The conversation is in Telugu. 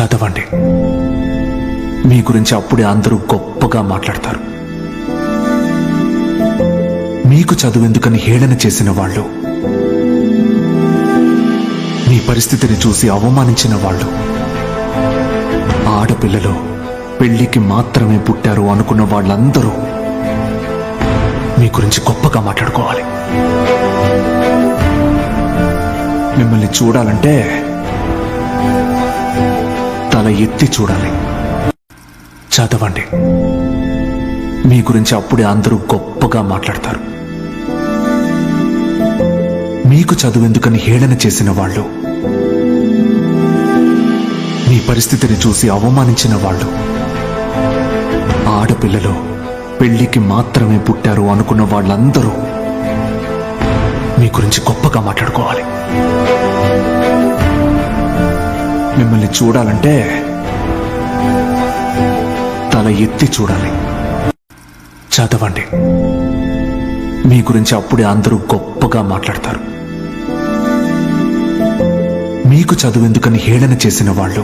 చదవండి. మీ గురించి అప్పుడే అందరూ గొప్పగా మాట్లాడతారు. మీకు చదువెందుకని హేళన చేసిన వాళ్ళు, మీ పరిస్థితిని చూసి అవమానించిన వాళ్ళు, ఆడపిల్లలు పెళ్లికి మాత్రమే పుట్టారు అనుకున్న వాళ్ళందరూ మీ గురించి గొప్పగా మాట్లాడుకోవాలి. మిమ్మల్ని చూడాలంటే తల ఎత్తి చూడాలి. చదవండి. మీ గురించి అప్పుడే అందరూ గొప్పగా మాట్లాడతారు. మీకు చదువెందుకని హేళన చేసిన వాళ్ళు, మీ పరిస్థితిని చూసి అవమానించిన వాళ్ళు, ఆడపిల్లలు పెళ్లికి మాత్రమే పుట్టారు అనుకున్న వాళ్ళందరూ మీ గురించి గొప్పగా మాట్లాడుకోవాలి. మిమ్మల్ని చూడాలంటే తల ఎత్తి చూడాలి. చదవండి. మీ గురించి అప్పుడే అందరూ గొప్పగా మాట్లాడతారు. మీకు చదువెందుకని హేళన చేసిన వాళ్ళు,